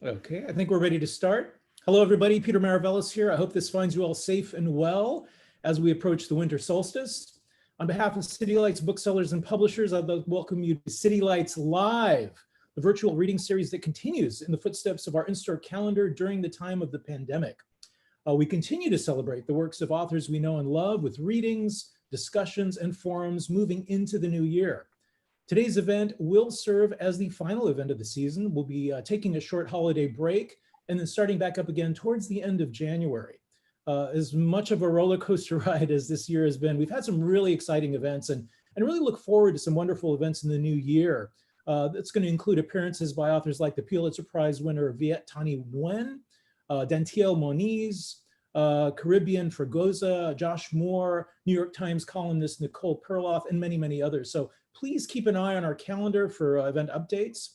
Okay, I think we're ready to start. Hello, everybody. Peter Maravellis here. I hope this finds you all safe and well as we approach the winter solstice. On behalf of City Lights booksellers and publishers, I'd like to welcome you to City Lights Live, the virtual reading series that continues in the footsteps of our in-store calendar during the time of the pandemic. We continue to celebrate the works of authors we know and love with readings, discussions, and forums moving into the new year. Today's event will serve as the final event of the season. We'll be taking a short holiday break and then starting back up again towards the end of January. As much of a roller coaster ride as this year has been, we've had some really exciting events and really look forward to some wonderful events in the new year. That's going to include appearances by authors like the Pulitzer Prize winner Viet Thanh Nguyen, Dantiel Moniz, Caribbean Fregosa, Josh Moore, New York Times columnist Nicole Perloff, and many, many others. So please keep an eye on our calendar for event updates.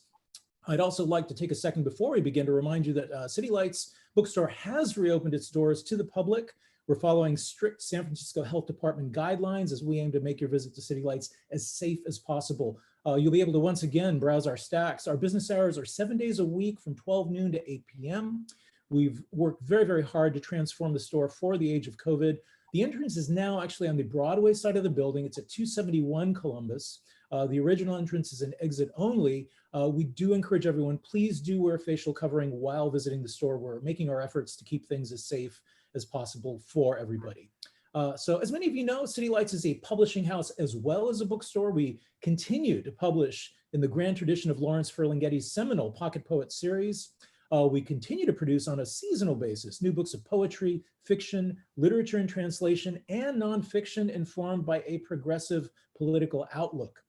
I'd also like to take a second before we begin to remind you that City Lights Bookstore has reopened its doors to the public. We're following strict San Francisco Health Department guidelines as we aim to make your visit to City Lights as safe as possible. You'll be able to once again browse our stacks. Our business hours are 7 days a week from 12 noon to 8 p.m. We've worked very, very hard to transform the store for the age of COVID. The entrance is now actually on the Broadway side of the building. It's at 271 Columbus. The original entrance is an exit only. We do encourage everyone, please do wear facial covering while visiting the store. We're making our efforts to keep things as safe as possible for everybody. So as many of you know, City Lights is a publishing house as well as a bookstore. We continue to publish in the grand tradition of Lawrence Ferlinghetti's seminal Pocket Poet series. We continue to produce on a seasonal basis new books of poetry, fiction, literature in translation, and nonfiction informed by a progressive political outlook.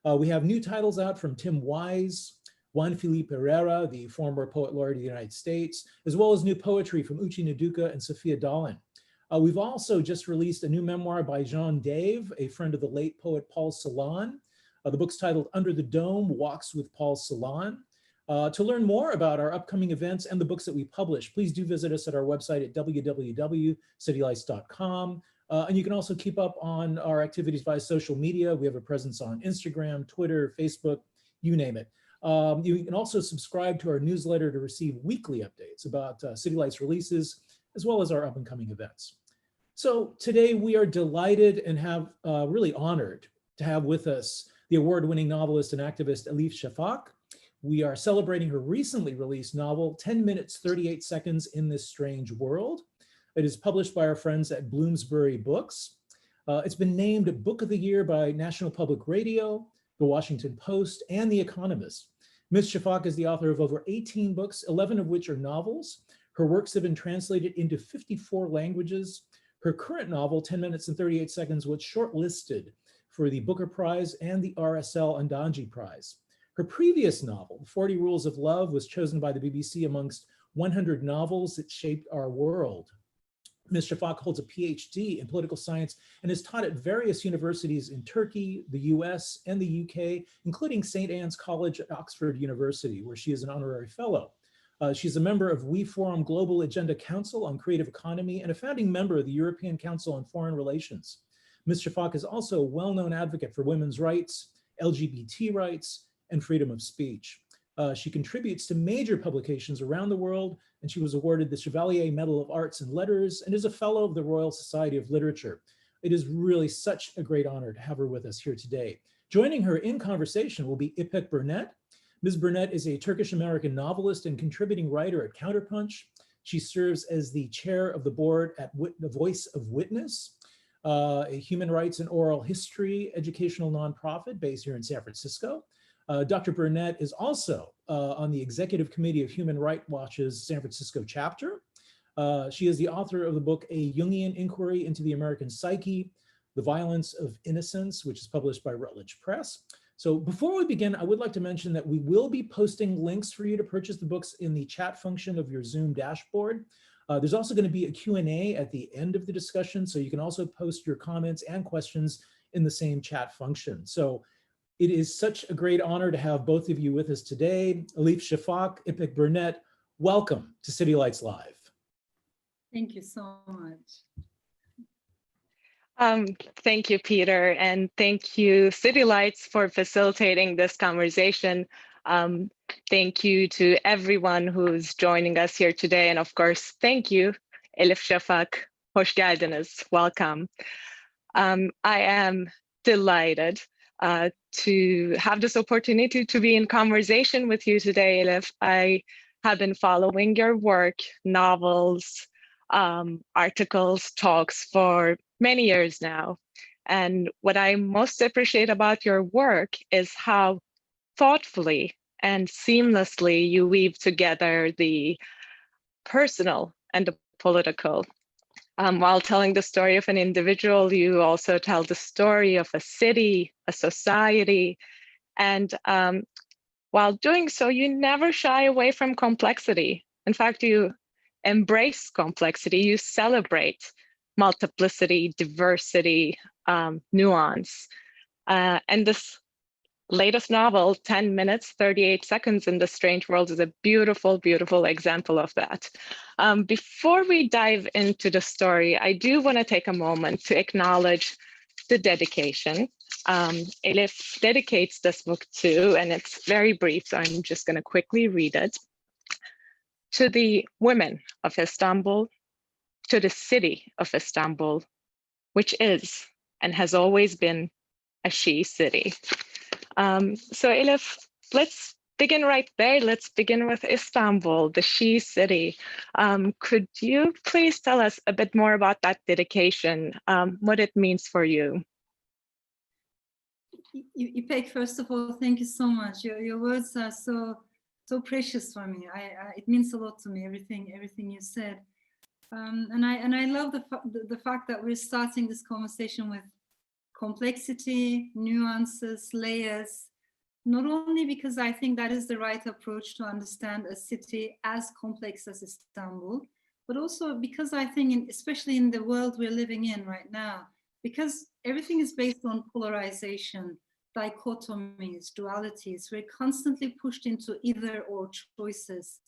We have new titles out from Tim Wise, Juan Felipe Herrera, the former poet laureate of the United States, as well as new poetry from Uchi Naduka and Sophia Dalin. We've also just released a new memoir by Jean Dave, a friend of the late poet Paul Celan. The book's titled Under the Dome, Walks with Paul Celan. To learn more about our upcoming events and the books that we publish, please do visit us at our website at www.citylights.com. And you can also keep up on our activities via social media. We have a presence on Instagram, Twitter, Facebook, you name it. You can also subscribe to our newsletter to receive weekly updates about City Lights releases, as well as our up and coming events. So today we are delighted and have really honored to have with us the award-winning novelist and activist Elif Shafak. We are celebrating her recently released novel, 10 Minutes, 38 Seconds in This Strange World. It is published by our friends at Bloomsbury Books. It's been named Book of the Year by National Public Radio, The Washington Post, and The Economist. Ms. Shafak is the author of over 18 books, 11 of which are novels. Her works have been translated into 54 languages. Her current novel, 10 Minutes and 38 Seconds, was shortlisted for the Booker Prize and the RSL Andanji Prize. Her previous novel, 40 Rules of Love, was chosen by the BBC amongst 100 novels that shaped our world. Ms. Shafak holds a PhD in political science and has taught at various universities in Turkey, the US, and the UK, including St. Anne's College at Oxford University, where she is an honorary fellow. She's a member of We Forum Global Agenda Council on Creative Economy and a founding member of the European Council on Foreign Relations. Ms. Shafak is also a well-known advocate for women's rights, LGBT rights, and freedom of speech. She contributes to major publications around the world, and she was awarded the Chevalier Medal of Arts and Letters and is a fellow of the Royal Society of Literature. It is really such a great honor to have her with us here today. Joining her in conversation will be Ipek Burnett. Ms. Burnett is a Turkish-American novelist and contributing writer at Counterpunch. She serves as the chair of the board at The Voice of Witness, a human rights and oral history educational nonprofit based here in San Francisco. Dr. Burnett is also on the executive committee of Human Rights Watch's San Francisco chapter. She is the author of the book, A Jungian Inquiry into the American Psyche, The Violence of Innocence, which is published by Routledge Press. So before we begin, I would like to mention that we will be posting links for you to purchase the books in the chat function of your Zoom dashboard. There's also going to be a Q&A at the end of the discussion, so you can also post your comments and questions in the same chat function. So it is such a great honor to have both of you with us today. Elif Shafak, Ipek Burnett, welcome to City Lights Live. Thank you so much. Thank you, Peter, and thank you, City Lights, for facilitating this conversation. Um, Thank you to everyone who's joining us here today. And of course, thank you, Elif Shafak. Hoş geldiniz. Welcome. I am delighted to have this opportunity to be in conversation with you today, Elif. I have been following your work, novels, articles, talks for many years now. And what I most appreciate about your work is how thoughtfully and seamlessly you weave together the personal and the political. While telling the story of an individual, you also tell the story of a city, a society, and while doing so, you never shy away from complexity. In fact, you embrace complexity, you celebrate multiplicity, diversity, nuance. And this latest novel, 10 minutes, 38 seconds in the Strange World, is a beautiful, beautiful example of that. Before we dive into the story, I do want to take a moment to acknowledge the dedication. Elif dedicates this book to, and it's very brief, so I'm just going to quickly read it, to the women of Istanbul, to the city of Istanbul, which is and has always been a she city. So Elif, let's begin right there. Let's begin with Istanbul, the she city. Could you please tell us a bit more about that dedication, what it means for you? Ipek, first of all, thank you so much. Your words are so precious for me. It means a lot to me, everything you said. And I love the fact that we're starting this conversation with complexity, nuances, layers, not only because I think that is the right approach to understand a city as complex as Istanbul, but also because I think, especially in the world we're living in right now, because everything is based on polarization, dichotomies, dualities, we're constantly pushed into either or choices.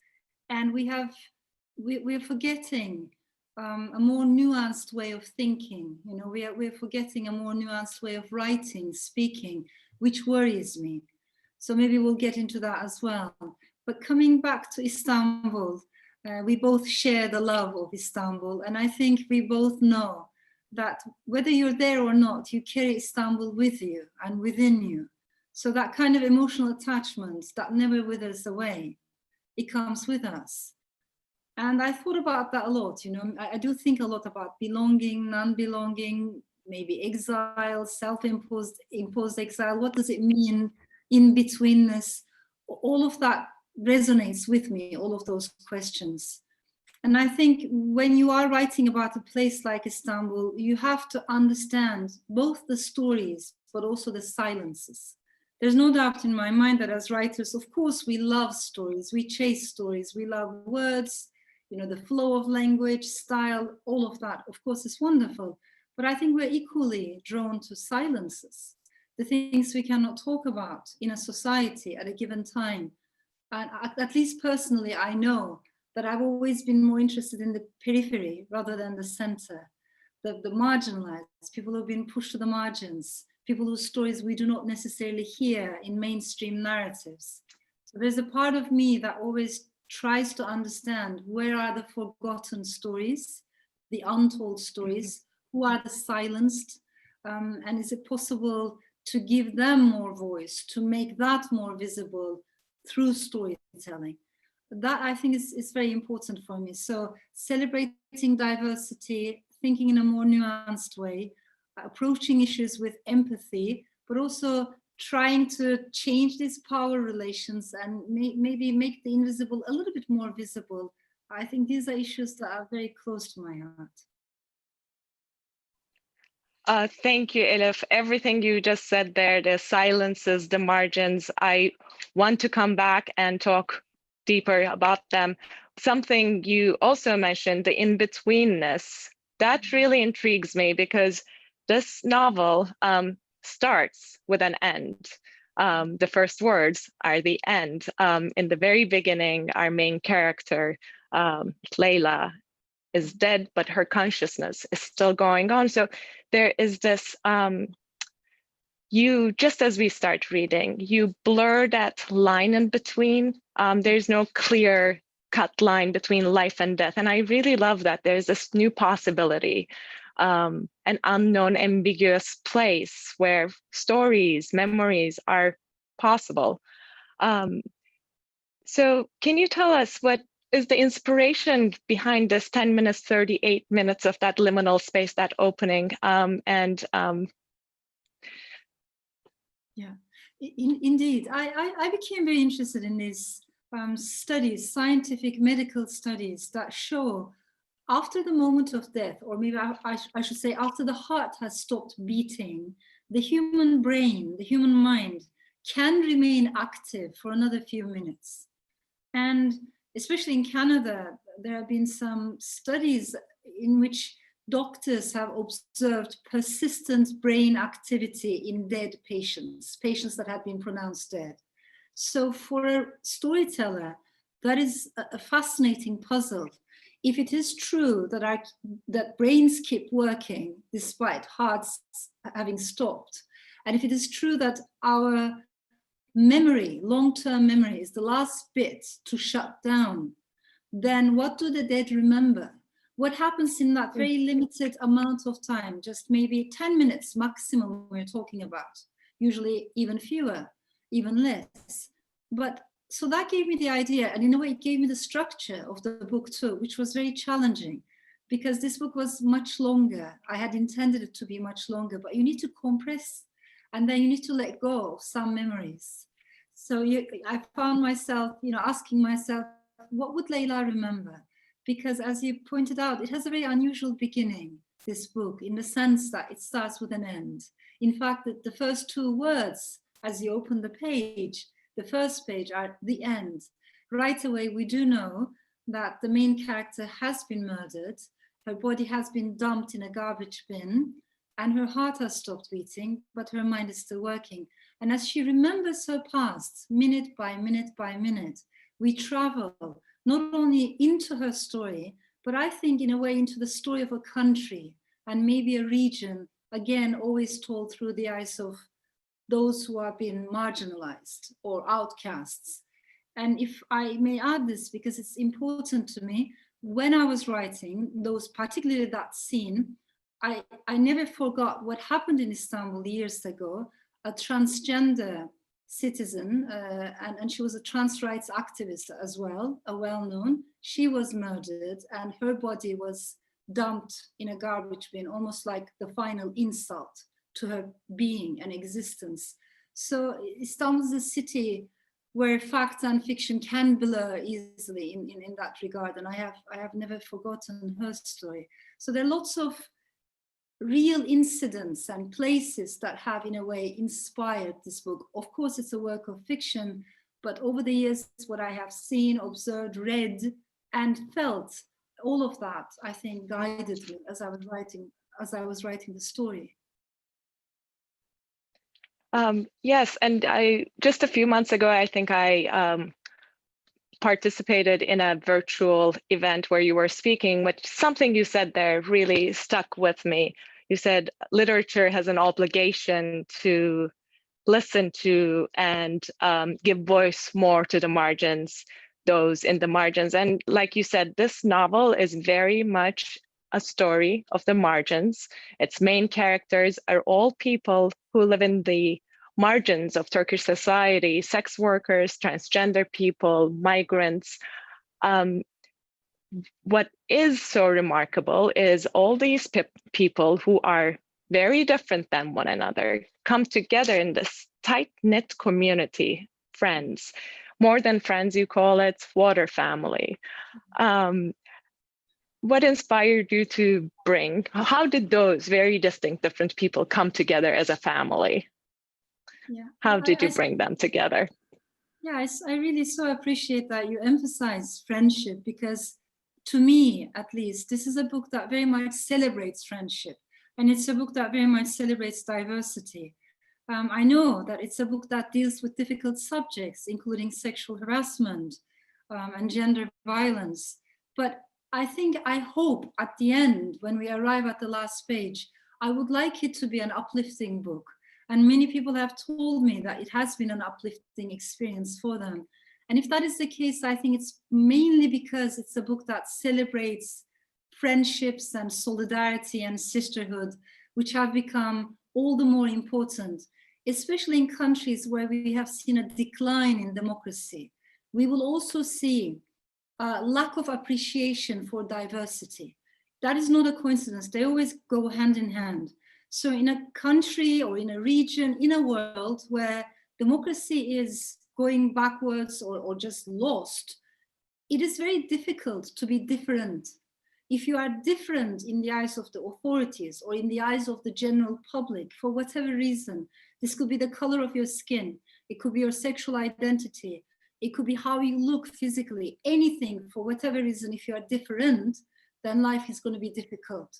And we're forgetting a more nuanced way of thinking. You know, we're forgetting a more nuanced way of writing, speaking, which worries me. So maybe we'll get into that as well. But coming back to Istanbul, we both share the love of Istanbul. And I think we both know that whether you're there or not, you carry Istanbul with you and within you. So that kind of emotional attachment that never withers away, it comes with us. And I thought about that a lot, you know, I do think a lot about belonging, non-belonging, maybe exile, self-imposed exile. What does it mean? In betweenness? All of that resonates with me, all of those questions. And I think when you are writing about a place like Istanbul, you have to understand both the stories, but also the silences. There's no doubt in my mind that as writers, of course, we love stories, we chase stories, we love words, you know, the flow of language, style, all of that, of course, is wonderful. But I think we're equally drawn to silences, the things we cannot talk about in a society at a given time. And at least personally, I know that I've always been more interested in the periphery rather than the center, the marginalized, people who've been pushed to the margins, people whose stories we do not necessarily hear in mainstream narratives. So there's a part of me that always tries to understand where are the forgotten stories, the untold stories, who are the silenced, and is it possible to give them more voice, to make that more visible through storytelling? That I think is very important for me. So celebrating diversity, thinking in a more nuanced way, approaching issues with empathy, but also trying to change these power relations and maybe make the invisible a little bit more visible. I think these are issues that are very close to my heart. Thank you, Elif. Everything you just said there, the silences, the margins, I want to come back and talk deeper about them. Something you also mentioned, the in-betweenness, that really intrigues me because this novel starts with an end. The first words are the end. In the very beginning, our main character, Leila, is dead, but her consciousness is still going on. So there is this you, just as we start reading, you blur that line in between. There's no clear cut line between life and death. And I really love that there's this new possibility, an unknown, ambiguous place where stories, memories are possible. So can you tell us what is the inspiration behind this 10 minutes, 38 minutes of that liminal space, that opening? Yeah, indeed. I became very interested in these studies, scientific medical studies that show after the moment of death, or maybe I should say after the heart has stopped beating, the human brain, the human mind can remain active for another few minutes. And especially in Canada, there have been some studies in which doctors have observed persistent brain activity in dead patients, patients that had been pronounced dead. So for a storyteller, that is a fascinating puzzle. If it is true that that brains keep working despite hearts having stopped, and if it is true that our memory, long-term memory, is the last bit to shut down, then what do the dead remember? What happens in that very limited amount of time, just maybe 10 minutes maximum we're talking about, usually even fewer, even less. But so that gave me the idea, and in a way it gave me the structure of the book too, which was very challenging because this book was much longer. I had intended it to be much longer, but you need to compress and then you need to let go of some memories. So I found myself, asking myself, what would Leila remember? Because as you pointed out, it has a very unusual beginning, this book, in the sense that it starts with an end. In fact, the first two words, as you open the page, the first page, are the end. Right away, we do know that the main character has been murdered, her body has been dumped in a garbage bin, and her heart has stopped beating, but her mind is still working. And as she remembers her past, minute by minute by minute, we travel not only into her story, but I think in a way into the story of a country and maybe a region, again, always told through the eyes of those who have been marginalized or outcasts. And if I may add this, because it's important to me, when I was writing those, particularly that scene, I never forgot what happened in Istanbul years ago. A transgender citizen, and she was a trans rights activist as well, a well-known. She was murdered and her body was dumped in a garbage bin, almost like the final insult to her being and existence. So Istanbul is a city where fact and fiction can blur easily in that regard, and I have never forgotten her story. So there are lots of real incidents and places that have in a way inspired this book. Of course, it's a work of fiction, but over the years, what I have seen, observed, read, and felt, all of that, I think, guided me as I was writing the story. Yes, and just a few months ago, I think I participated in a virtual event where you were speaking, which something you said there really stuck with me. You said literature has an obligation to listen to and give voice more to the margins, those in the margins. And like you said, this novel is very much a story of the margins. Its main characters are all people who live in the margins of Turkish society, sex workers, transgender people, migrants. What is so remarkable is all these people who are very different than one another come together in this tight-knit community, friends. More than friends, you call it water family. What inspired you to bring, how did those very distinct different people come together as a family? Yeah. How did you bring them together? Yeah, I really so appreciate that you emphasize friendship, because to me, at least, this is a book that very much celebrates friendship. And it's a book that very much celebrates diversity. I know that it's a book that deals with difficult subjects, including sexual harassment and gender violence. But I hope at the end, when we arrive at the last page, I would like it to be an uplifting book. And many people have told me that it has been an uplifting experience for them. And if that is the case, I think it's mainly because it's a book that celebrates friendships and solidarity and sisterhood, which have become all the more important, especially in countries where we have seen a decline in democracy. We will also see a lack of appreciation for diversity. That is not a coincidence. They always go hand in hand. So in a country or in a region, in a world where democracy is going backwards or just lost, it is very difficult to be different. If you are different in the eyes of the authorities or in the eyes of the general public, for whatever reason, this could be the color of your skin, it could be your sexual identity, it could be how you look physically, anything, for whatever reason, if you are different, then life is going to be difficult.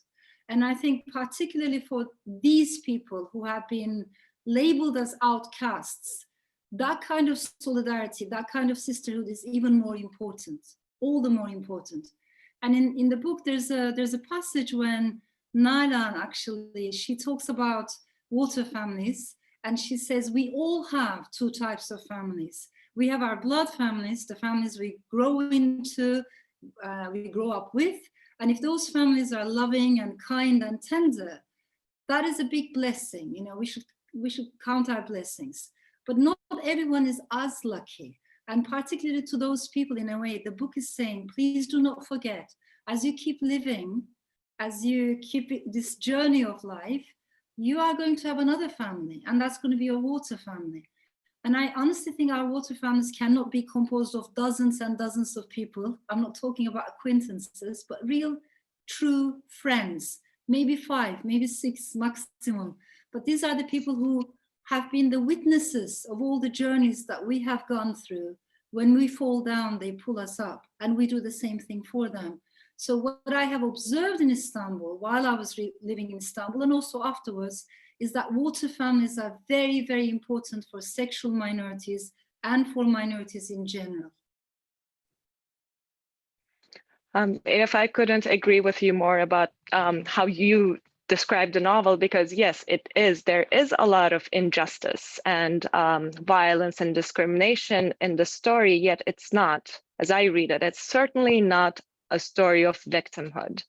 And I think particularly for these people who have been labeled as outcasts, that kind of solidarity, that kind of sisterhood is even more important, all the more important. And in the book, there's a passage when Nalan actually, she talks about water families, and she says, we all have two types of families. We have our blood families, the families we grow into, we grow up with. And if those families are loving and kind and tender, that is a big blessing. You know, we should count our blessings. But not everyone is as lucky. And particularly to those people, in a way, the book is saying, please do not forget, as you keep living, as you keep this journey of life, you are going to have another family, and that's going to be your water family. And I honestly think our water families cannot be composed of dozens and dozens of people. I'm not talking about acquaintances, but real, true friends, maybe 5, maybe 6 maximum. But these are the people who have been the witnesses of all the journeys that we have gone through. When we fall down, they pull us up, and we do the same thing for them. So what I have observed in Istanbul, while I was living in Istanbul and also afterwards, is that water families are very, very important for sexual minorities and for minorities in general. If I couldn't agree with you more about how you describe the novel, because yes, there is a lot of injustice and violence and discrimination in the story, yet it's not, as I read it, it's certainly not a story of victimhood.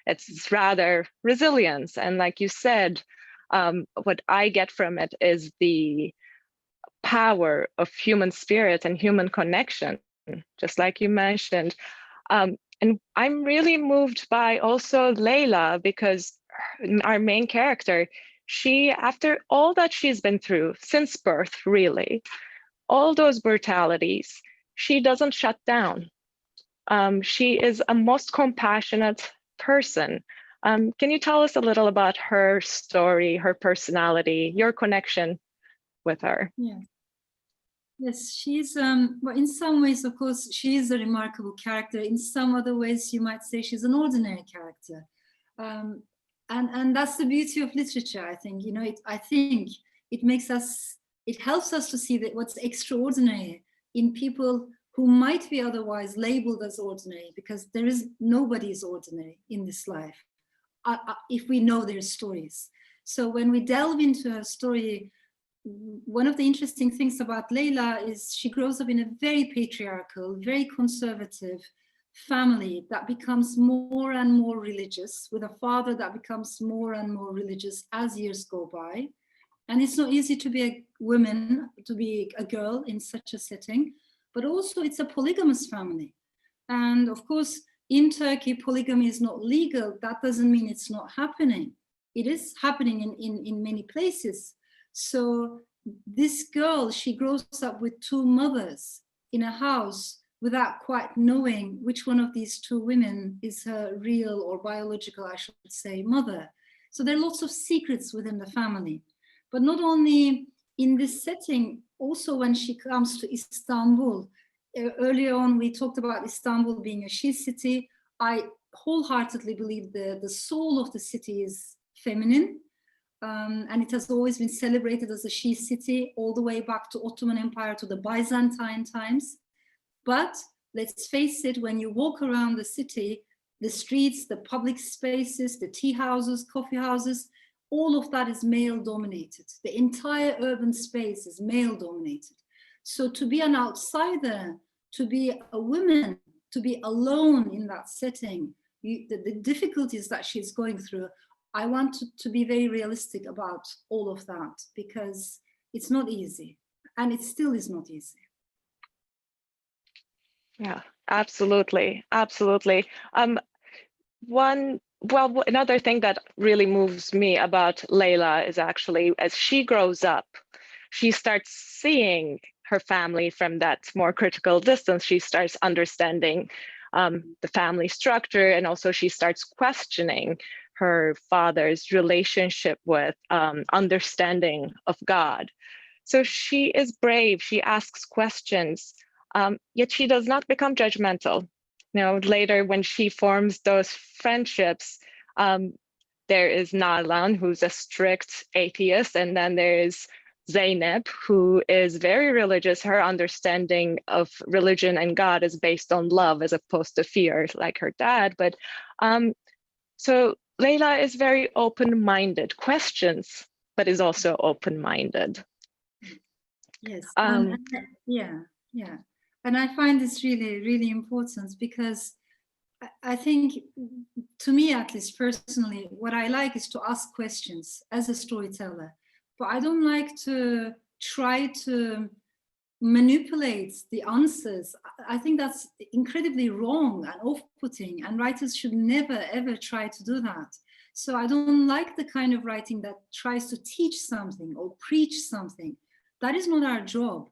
It's rather resilience. And like you said, what I get from it is the power of human spirit and human connection, just like you mentioned. And I'm really moved by also Leila, because our main character, she, after all that she's been through since birth, really, all those brutalities, she doesn't shut down. She is a most compassionate person. Can you tell us a little about her story, her personality, your connection with her? Yeah. Yes, she's, well, in some ways, of course, she is a remarkable character. In some other ways, you might say she's an ordinary character. And that's the beauty of literature, I think. You know, I think it helps us to see that what's extraordinary in people who might be otherwise labeled as ordinary, because nobody is ordinary in this life, if we know their stories. So when we delve into her story, one of the interesting things about Leila is she grows up in a very patriarchal, very conservative family that becomes more and more religious, with a father that becomes more and more religious as years go by. And it's not easy to be a woman, to be a girl in such a setting, but also it's a polygamous family. And of course, in Turkey, polygamy is not legal. That doesn't mean it's not happening. It is happening in many places. So this girl, she grows up with 2 mothers in a house without quite knowing which one of these 2 women is her real or biological, I should say, mother. So there are lots of secrets within the family. But not only in this setting, also when she comes to Istanbul. Earlier on, we talked about Istanbul being a she city. I wholeheartedly believe the soul of the city is feminine. And it has always been celebrated as a she city all the way back to Ottoman Empire, to the Byzantine times. But let's face it, when you walk around the city, the streets, the public spaces, the tea houses, coffee houses, all of that is male dominated. The entire urban space is male dominated. So to be an outsider, to be a woman, to be alone in that setting, the difficulties that she's going through, I want to be very realistic about all of that, because it's not easy, and it still is not easy. Yeah, absolutely, absolutely. Another thing that really moves me about Leila is actually, as she grows up, she starts seeing her family from that more critical distance. She starts understanding the family structure, and also she starts questioning her father's relationship with understanding of God. So she is brave, she asks questions, yet she does not become judgmental. Later when she forms those friendships, there is Nalan, who's a strict atheist, and then there is Zeynep, who is very religious. Her understanding of religion and God is based on love as opposed to fear, like her dad. But so Leila is very open-minded, questions, but is also open-minded. Yes, yeah. And I find this really, really important, because I think, to me at least personally, what I like is to ask questions as a storyteller. But I don't like to try to manipulate the answers. I think that's incredibly wrong and off-putting, and writers should never, ever try to do that. So I don't like the kind of writing that tries to teach something or preach something. That is not our job.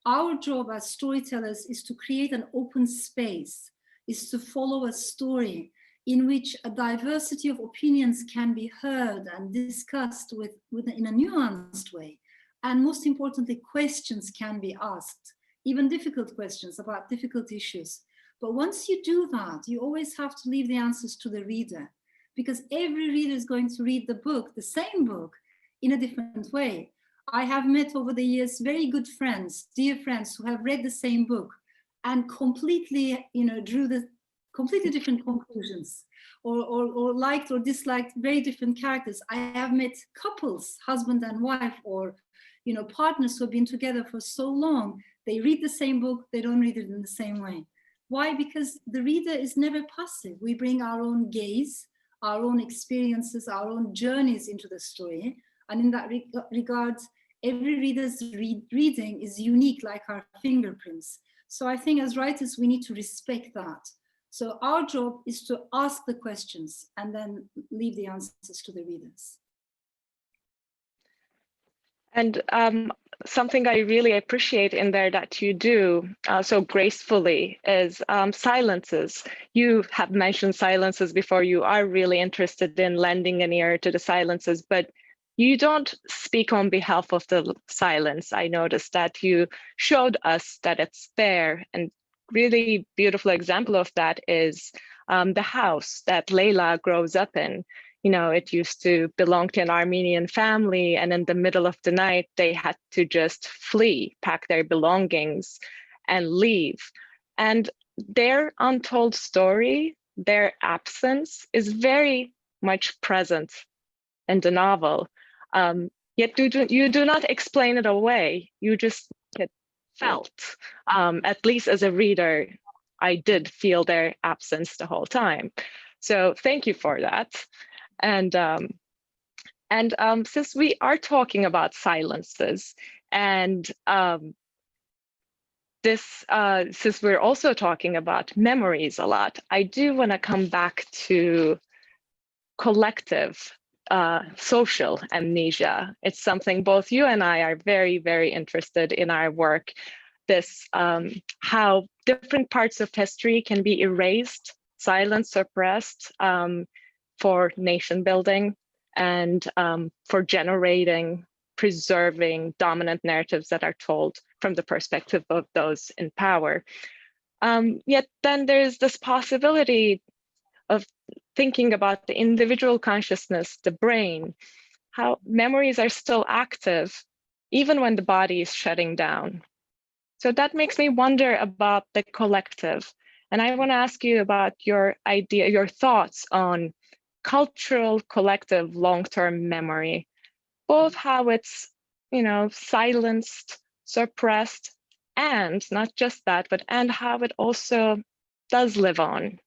Our job as storytellers is to create an open space, is to follow a story in which a diversity of opinions can be heard and discussed in a nuanced way. And most importantly, questions can be asked, even difficult questions about difficult issues. But once you do that, you always have to leave the answers to the reader, because every reader is going to read the book, the same book, in a different way. I have met over the years very good friends, dear friends, who have read the same book and completely, drew the completely different conclusions, or liked or disliked very different characters. I have met couples, husband and wife, or partners who have been together for so long. They read the same book, they don't read it in the same way. Why? Because the reader is never passive. We bring our own gaze, our own experiences, our own journeys into the story. And in that regard, every reader's reading is unique, like our fingerprints. So I think as writers, we need to respect that. So our job is to ask the questions and then leave the answers to the readers. And something I really appreciate in there that you do so gracefully is silences. You have mentioned silences before. You are really interested in lending an ear to the silences, but you don't speak on behalf of the silence. I noticed that you showed us that it's there, and really beautiful example of that is the house that Leila grows up in. It used to belong to an Armenian family, and in the middle of the night, they had to just flee, pack their belongings, and leave. And their untold story, their absence, is very much present in the novel. Yet you do not explain it away. You just get felt. At least as a reader, I did feel their absence the whole time. So thank you for that. And since we are talking about silences, and since we're also talking about memories a lot, I do want to come back to collective social amnesia. It's something both you and I are very, very interested in our work. This how different parts of history can be erased, silenced, suppressed, for nation building and for generating, preserving dominant narratives that are told from the perspective of those in power. Yet then there's this possibility of thinking about the individual consciousness, the brain, how memories are still active, even when the body is shutting down. So that makes me wonder about the collective. And I want to ask you about your thoughts on cultural collective long-term memory, both how it's, silenced, suppressed, and not just that, but and how it also does live on,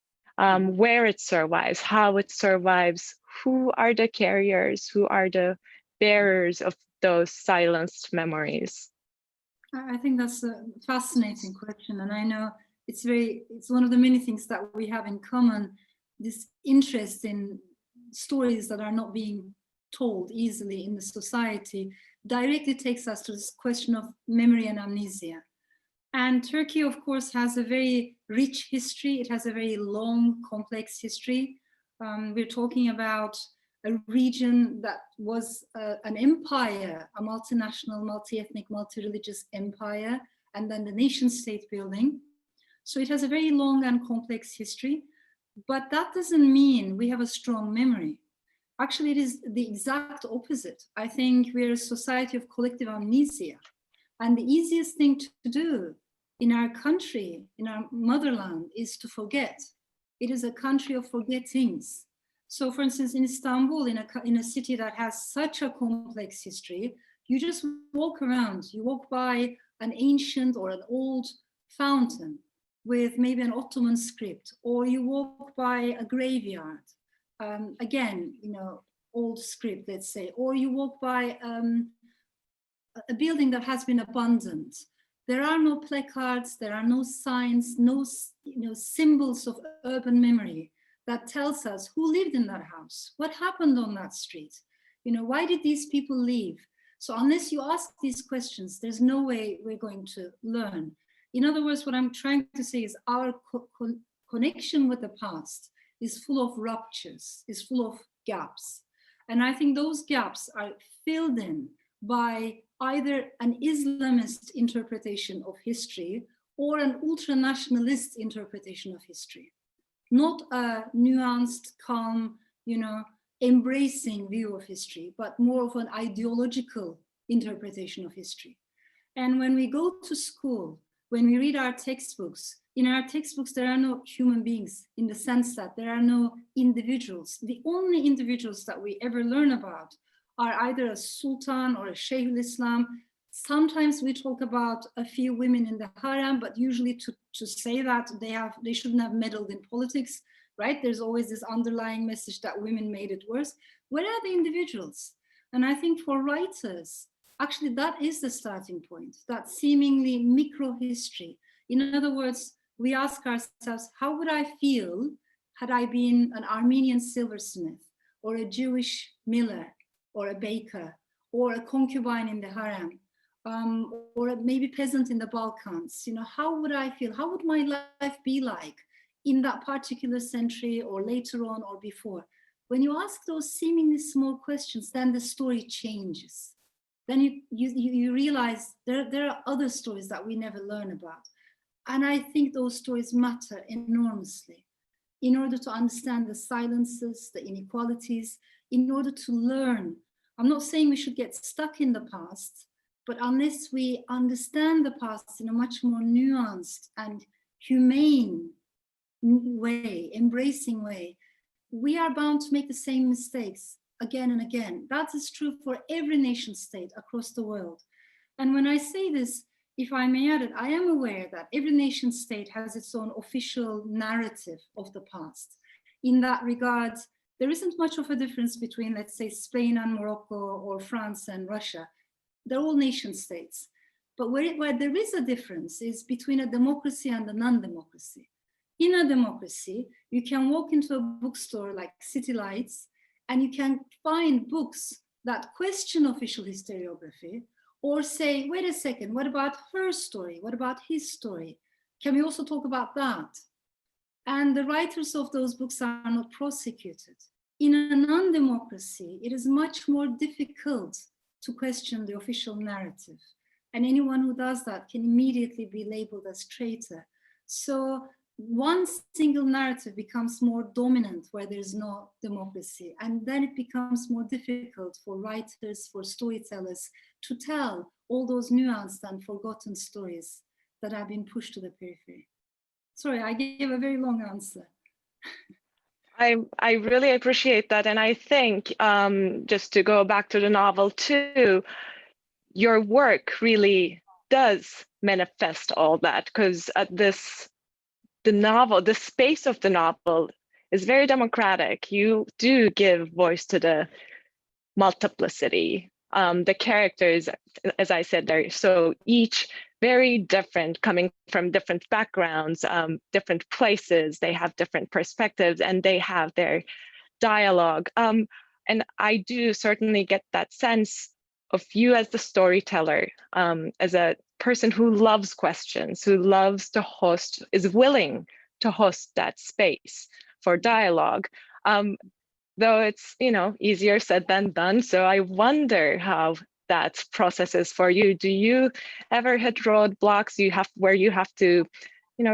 where it survives, how it survives, who are the carriers, who are the bearers of those silenced memories? I think that's a fascinating question, and I know it's one of the many things that we have in common, this interest in stories that are not being told easily in the society directly takes us to this question of memory and amnesia. And Turkey, of course, has a very rich history. It has a very long, complex history. We're talking about a region that was an empire, a multinational, multi-ethnic, multi-religious empire, and then the nation state building. So it has a very long and complex history, but that doesn't mean we have a strong memory. Actually, it is the exact opposite. I think we're a society of collective amnesia. And the easiest thing to do in our country, in our motherland, is to forget. It is a country of forgettings. So for instance, in Istanbul, in a city that has such a complex history, you just walk around, you walk by an ancient or an old fountain with maybe an Ottoman script, or you walk by a graveyard, again, old script, let's say, or you walk by a building that has been abandoned. There are no placards, there are no signs, no symbols of urban memory that tells us who lived in that house, what happened on that street, why did these people leave? So unless you ask these questions, there's no way we're going to learn. In other words, what I'm trying to say is our connection with the past is full of ruptures, is full of gaps. And I think those gaps are filled in by either an Islamist interpretation of history or an ultra-nationalist interpretation of history. Not a nuanced, calm, embracing view of history, but more of an ideological interpretation of history. And when we go to school, when we read our textbooks, in our textbooks, there are no human beings in the sense that there are no individuals. The only individuals that we ever learn about are either a sultan or a Shaykh al-Islam. Sometimes we talk about a few women in the harem, but usually to say that they shouldn't have meddled in politics, right? There's always this underlying message that women made it worse. Where are the individuals? And I think for writers, actually that is the starting point, that seemingly micro history. In other words, we ask ourselves, how would I feel had I been an Armenian silversmith or a Jewish miller or a baker or a concubine in the harem? Or maybe peasant in the Balkans, how would I feel? How would my life be like in that particular century or later on or before? When you ask those seemingly small questions, then the story changes. Then you realize there are other stories that we never learn about. And I think those stories matter enormously in order to understand the silences, the inequalities, in order to learn. I'm not saying we should get stuck in the past, but unless we understand the past in a much more nuanced and humane way, embracing way, we are bound to make the same mistakes again and again. That is true for every nation state across the world. And when I say this, if I may add it, I am aware that every nation state has its own official narrative of the past. In that regard, there isn't much of a difference between, let's say, Spain and Morocco or France and Russia. They're all nation states. But where there is a difference is between a democracy and a non-democracy. In a democracy, you can walk into a bookstore like City Lights and you can find books that question official historiography or say, wait a second, what about her story? What about his story? Can we also talk about that? And the writers of those books are not prosecuted. In a non-democracy, it is much more difficult to question the official narrative. And anyone who does that can immediately be labeled as traitor. So one single narrative becomes more dominant where there's no democracy. And then it becomes more difficult for writers, for storytellers to tell all those nuanced and forgotten stories that have been pushed to the periphery. Sorry, I gave a very long answer. I really appreciate that. And I think just to go back to the novel too, your work really does manifest all that, because the space of the novel is very democratic. You do give voice to the multiplicity. The characters, as I said, they're so each very different, coming from different backgrounds, different places. They have different perspectives, and they have their dialogue. And I do certainly get that sense of you as the storyteller, as a person who loves questions, who loves to host, is willing to host that space for dialogue. Though it's, easier said than done. So I wonder how that process is for you. Do you ever hit roadblocks where you have to,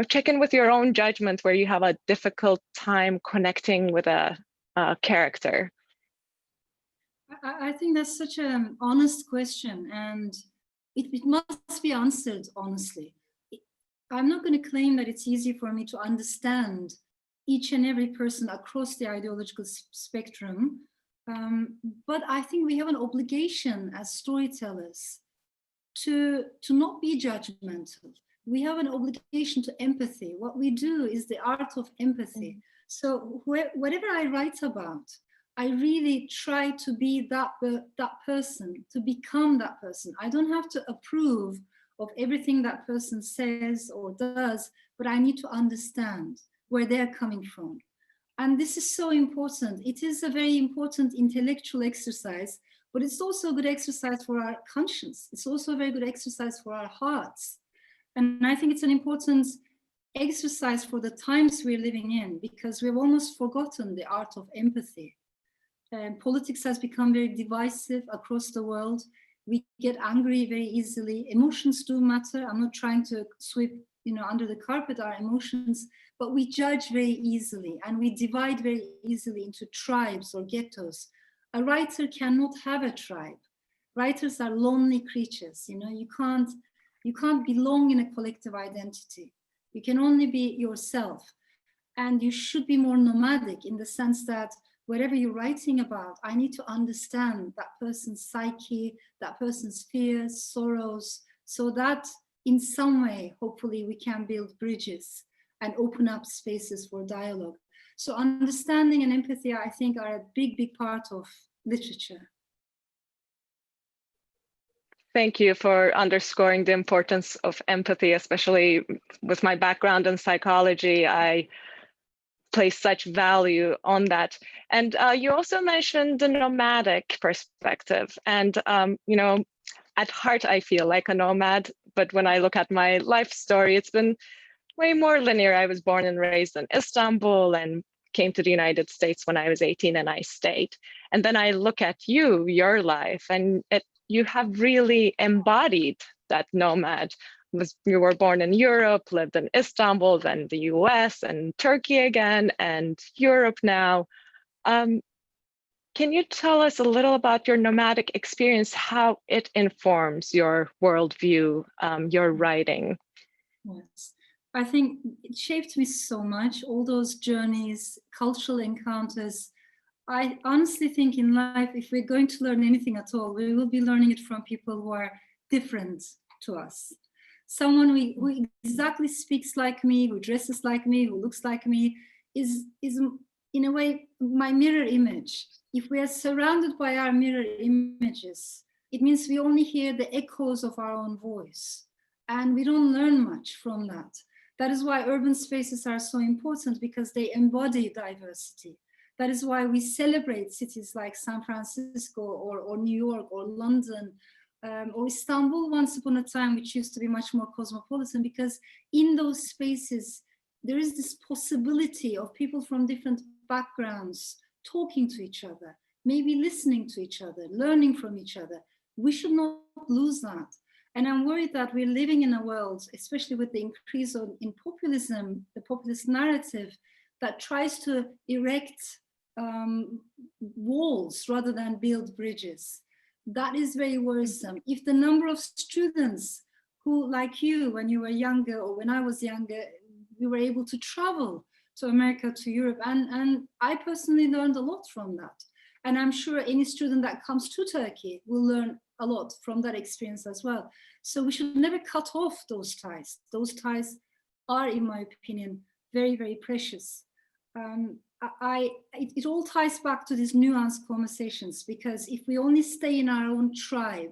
check in with your own judgment, where you have a difficult time connecting with a character? I think that's such an honest question, and it must be answered honestly. I'm not going to claim that it's easy for me to understand each and every person across the ideological spectrum, but I think we have an obligation as storytellers to not be judgmental. We have an obligation to empathy. What we do is the art of empathy. So whatever I write about, I really try to be that person, to become that person. I don't have to approve of everything that person says or does, but I need to understand where they're coming from. And this is so important. It is a very important intellectual exercise, but it's also a good exercise for our conscience. It's also a very good exercise for our hearts. And I think it's an important exercise for the times we're living in, because we've almost forgotten the art of empathy. Politics has become very divisive across the world. We get angry very easily. Emotions do matter. I'm not trying to sweep under the carpet our emotions, but we judge very easily, and we divide very easily into tribes or ghettos. A writer cannot have a tribe. Writers are lonely creatures. You can't belong in a collective identity. You can only be yourself, and you should be more nomadic in the sense that whatever you're writing about, I need to understand that person's psyche, that person's fears, sorrows, so that in some way, hopefully, we can build bridges and open up spaces for dialogue. So understanding and empathy, I think, are a big, big part of literature. Thank you for underscoring the importance of empathy, especially with my background in psychology. I place such value on that. And you also mentioned the nomadic perspective. And, at heart, I feel like a nomad. But when I look at my life story, it's been way more linear. I was born and raised in Istanbul and came to the United States when I was 18, and I stayed. And then I look at your life, and you have really embodied that nomad. You were born in Europe, lived in Istanbul, then the US and Turkey again, and Europe now. Can you tell us a little about your nomadic experience, how it informs your worldview, your writing? Yes, I think it shaped me so much, all those journeys, cultural encounters. I honestly think in life, if we're going to learn anything at all, we will be learning it from people who are different to us. Someone who exactly speaks like me, who dresses like me, who looks like me, is in a way my mirror image. If we are surrounded by our mirror images, it means we only hear the echoes of our own voice, and we don't learn much from that. That is why urban spaces are so important, because they embody diversity. That is why we celebrate cities like San Francisco or New York or London or Istanbul once upon a time, which used to be much more cosmopolitan, because in those spaces, there is this possibility of people from different backgrounds talking to each other, maybe listening to each other, learning from each other. We should not lose that. And I'm worried that we're living in a world, especially with the increase in populism, the populist narrative, that tries to erect walls rather than build bridges. That is very worrisome. If the number of students who, like you, when you were younger or when I was younger, we were able to travel to America, to Europe. And I personally learned a lot from that. And I'm sure any student that comes to Turkey will learn a lot from that experience as well. So we should never cut off those ties. Those ties are, in my opinion, very, very precious. It all ties back to these nuanced conversations, because if we only stay in our own tribe,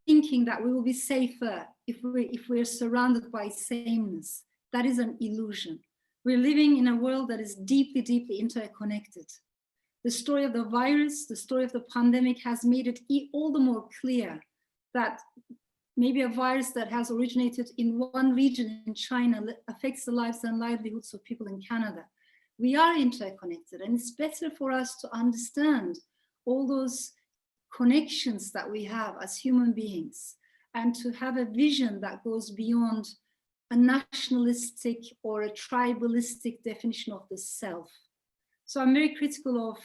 thinking that we will be safer if we're surrounded by sameness, that is an illusion. We're living in a world that is deeply, deeply interconnected. The story of the virus, the story of the pandemic has made it all the more clear that maybe a virus that has originated in one region in China affects the lives and livelihoods of people in Canada. We are interconnected, and it's better for us to understand all those connections that we have as human beings, and to have a vision that goes beyond a nationalistic or a tribalistic definition of the self. So I'm very critical of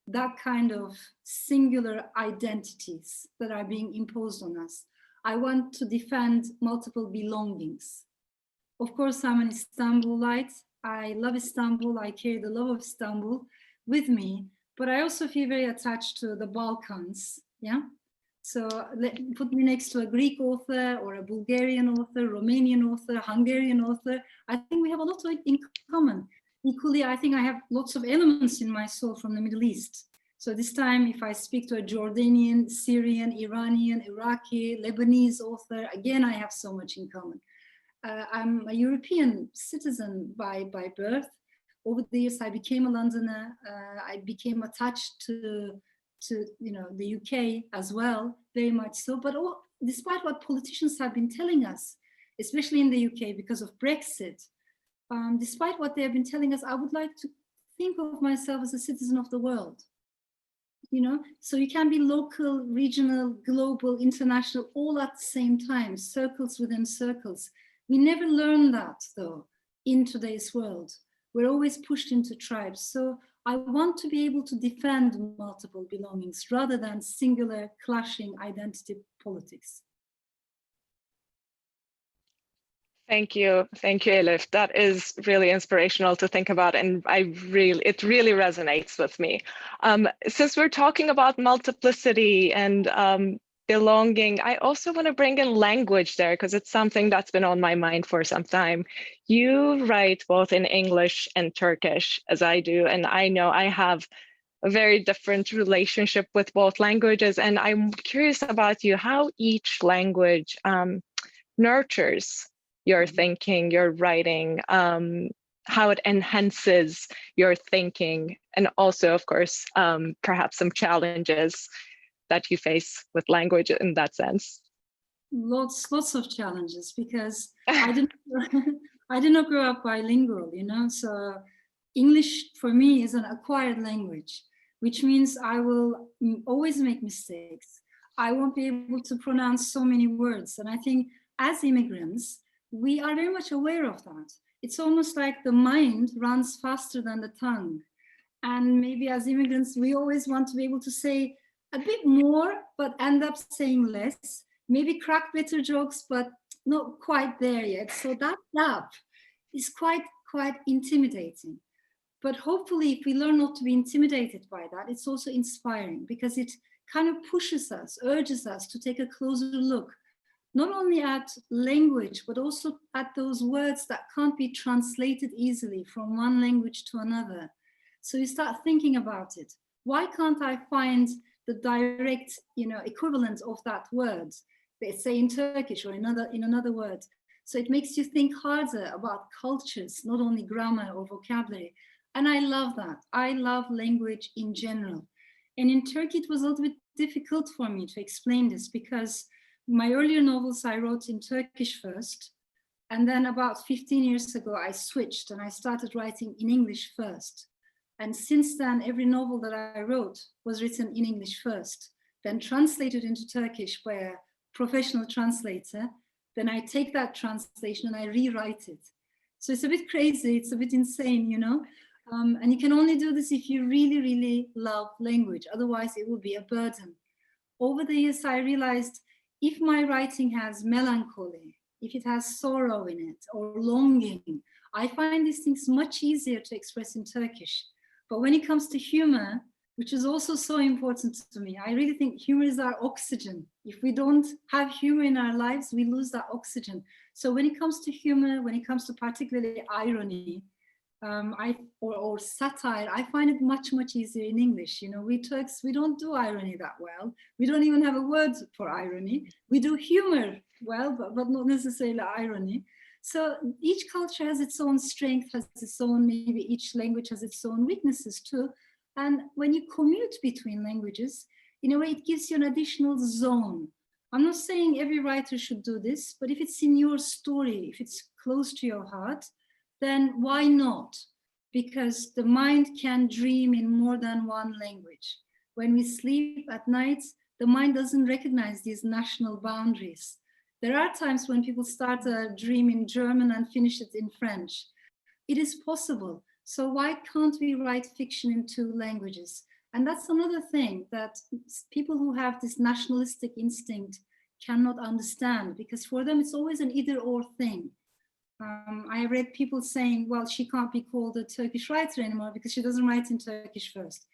that kind of singular identities that are being imposed on us. I want to defend multiple belongings. Of course, I'm an Istanbulite. I love Istanbul. I carry the love of Istanbul with me, but I also feel very attached to the Balkans. Yeah. So put me next to a Greek author or a Bulgarian author, Romanian author, Hungarian author. I think we have a lot in common. Equally, I think I have lots of elements in my soul from the Middle East. So this time, if I speak to a Jordanian, Syrian, Iranian, Iraqi, Lebanese author, again, I have so much in common. I'm a European citizen by birth. Over the years, I became a Londoner. I became attached to the UK as well, very much so. But despite what politicians have been telling us, especially in the UK because of Brexit, despite what they have been telling us, I would like to think of myself as a citizen of the world. So you can be local, regional, global, international, all at the same time, circles within circles. We never learn that, though, in today's world. We're always pushed into tribes. So I want to be able to defend multiple belongings rather than singular clashing identity politics. Thank you, Elif. That is really inspirational to think about, and it really resonates with me. Since we're talking about multiplicity and belonging, I also want to bring in language there, because it's something that's been on my mind for some time. You write both in English and Turkish, as I do, and I know I have a very different relationship with both languages, and I'm curious about you, how each language nurtures your thinking, your writing, how it enhances your thinking, and also, of course, perhaps some challenges that you face with language in that sense. Lots of challenges, because I did not grow up bilingual, so English for me is an acquired language, which means I will always make mistakes. I won't be able to pronounce so many words. And I think as immigrants, we are very much aware of that. It's almost like the mind runs faster than the tongue. And maybe as immigrants, we always want to be able to say a bit more, but end up saying less. Maybe crack better jokes, but not quite there yet. So that gap is quite intimidating. But hopefully, if we learn not to be intimidated by that, it's also inspiring, because it kind of pushes us, urges us to take a closer look, not only at language, but also at those words that can't be translated easily from one language to another. So you start thinking about it. Why can't I find the direct, equivalent of that word, let's say in Turkish or in another word? So it makes you think harder about cultures, not only grammar or vocabulary. And I love that. I love language in general. And in Turkey, it was a little bit difficult for me to explain this, because my earlier novels I wrote in Turkish first, and then about 15 years ago, I switched and I started writing in English first. And since then, every novel that I wrote was written in English first, then translated into Turkish by a professional translator. Then I take that translation and I rewrite it. So it's a bit crazy, it's a bit insane, and you can only do this if you really, really love language. Otherwise, it will be a burden. Over the years, I realized if my writing has melancholy, if it has sorrow in it or longing, I find these things much easier to express in Turkish. But when it comes to humor, which is also so important to me, I really think humor is our oxygen. If we don't have humor in our lives, we lose that oxygen. So when it comes to humor, when it comes to particularly irony, or satire, I find it much, much easier in English. You know, we Turks, we don't do irony that well. We don't even have a word for irony. We do humor well, but not necessarily irony. So each culture has its own strength, has its own, maybe each language has its own weaknesses too. And when you commute between languages, in a way, it gives you an additional zone. I'm not saying every writer should do this, but if it's in your story, if it's close to your heart, then why not? Because the mind can dream in more than one language. When we sleep at night, the mind doesn't recognize these national boundaries. There are times when people start a dream in German and finish it in French. It is possible. So why can't we write fiction in two languages? And that's another thing that people who have this nationalistic instinct cannot understand, because for them it's always an either or thing. I read people saying, well, she can't be called a Turkish writer anymore because she doesn't write in Turkish first.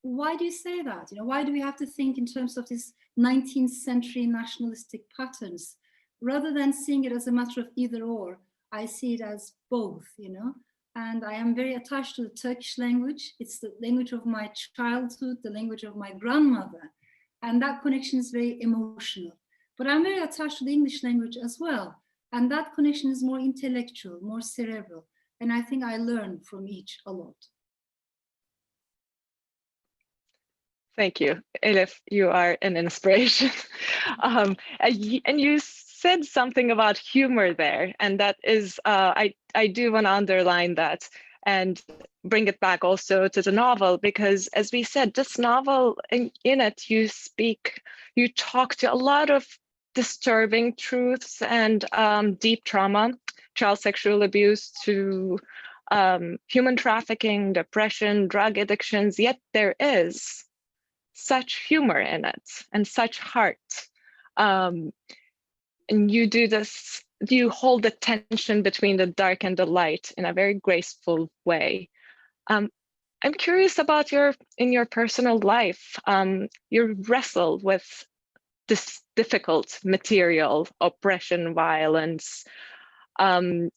Why do you say that? You know, why do we have to think in terms of these 19th century nationalistic patterns? Rather than seeing it as a matter of either or, I see it as both, you know. And I am very attached to the Turkish language. It's the language of my childhood, the language of my grandmother. And that connection is very emotional. But I'm very attached to the English language as well. And that connection is more intellectual, more cerebral. And I think I learn from each a lot. Thank you, Elif. You are an inspiration. And you said something about humor there, and that is, I do want to underline that and bring it back also to the novel, because as we said, this novel, in it, you talk to a lot of disturbing truths and deep trauma, child sexual abuse, to human trafficking, depression, drug addictions, yet there is such humor in it and such heart. And you do this, you hold the tension between the dark and the light in a very graceful way. I'm curious about in your personal life, you wrestle with this difficult material, oppression, violence, and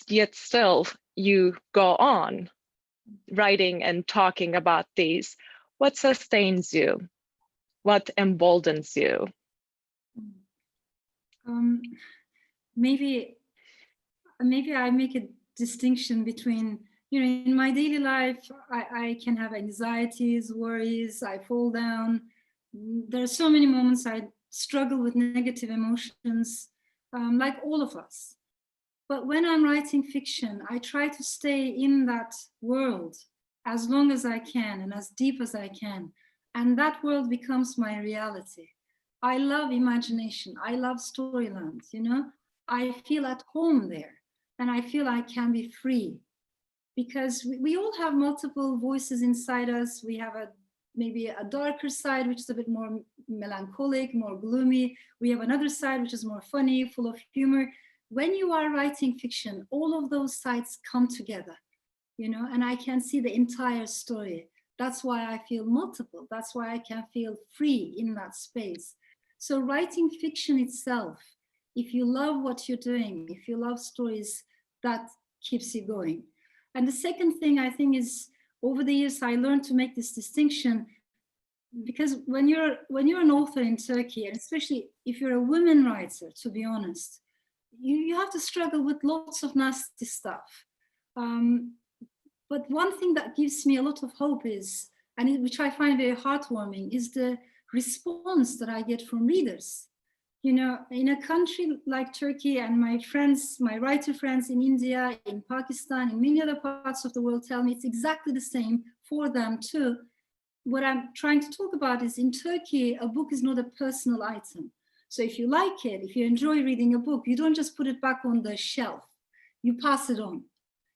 yet still you go on writing and talking about these. What sustains you? What emboldens you? Maybe I make a distinction between, you know, in my daily life, I can have anxieties, worries, I fall down. There are so many moments I struggle with negative emotions, like all of us. But when I'm writing fiction, I try to stay in that world as long as I can and as deep as I can. And that world becomes my reality. I love imagination. I love storyland, you know. I feel at home there, and I feel I can be free, because we all have multiple voices inside us. We have maybe a darker side, which is a bit more melancholic, more gloomy. We have another side, which is more funny, full of humor. When you are writing fiction, all of those sides come together, you know, and I can see the entire story. That's why I feel multiple. That's why I can feel free in that space. So writing fiction itself, if you love what you're doing, if you love stories, that keeps you going. And the second thing I think is, over the years, I learned to make this distinction, because when you're an author in Turkey, and especially if you're a woman writer, to be honest, you have to struggle with lots of nasty stuff. But one thing that gives me a lot of hope is, and which I find very heartwarming, is the response that I get from readers. You know, in a country like Turkey, and my friends, my writer friends in India, in Pakistan, in many other parts of the world tell me it's exactly the same for them too. What I'm trying to talk about is, in Turkey, a book is not a personal item. So if you like it, if you enjoy reading a book, you don't just put it back on the shelf. You pass it on.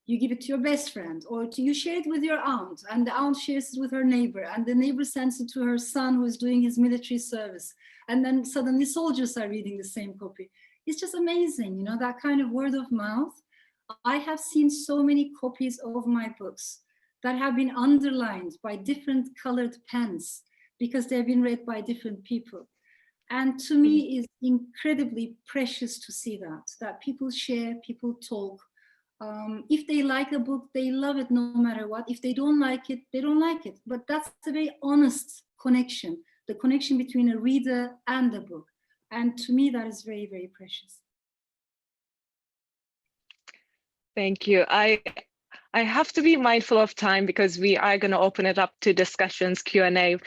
You give it to your best friend, or you share it with your aunt, and the aunt shares it with her neighbor, and the neighbor sends it to her son who is doing his military service. And then suddenly soldiers are reading the same copy. It's just amazing, you know, that kind of word of mouth. I have seen so many copies of my books that have been underlined by different colored pens because they've been read by different people. And to me, it's incredibly precious to see that people share, people talk. If they like a book, they love it no matter what. If they don't like it, they don't like it. But that's a very honest connection, the connection between a reader and a book. And to me, that is very, very precious. Thank you. I have to be mindful of time because we are going to open it up to discussions, Q&A.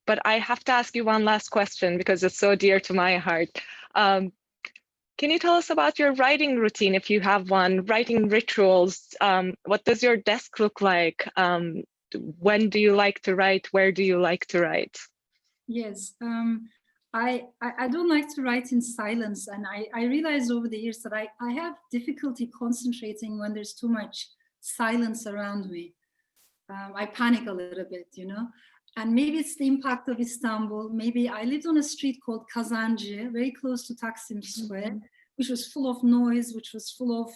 But I have to ask you one last question because it's so dear to my heart. Can you tell us about your writing routine, if you have one, writing rituals? What does your desk look like? When do you like to write? Where do you like to write? Yes, I don't like to write in silence. And I realized over the years that I have difficulty concentrating when there's too much silence around me. I panic a little bit, you know. And maybe it's the impact of Istanbul. Maybe I lived on a street called Kazancı, very close to Taksim Square, which was full of noise, which was full of,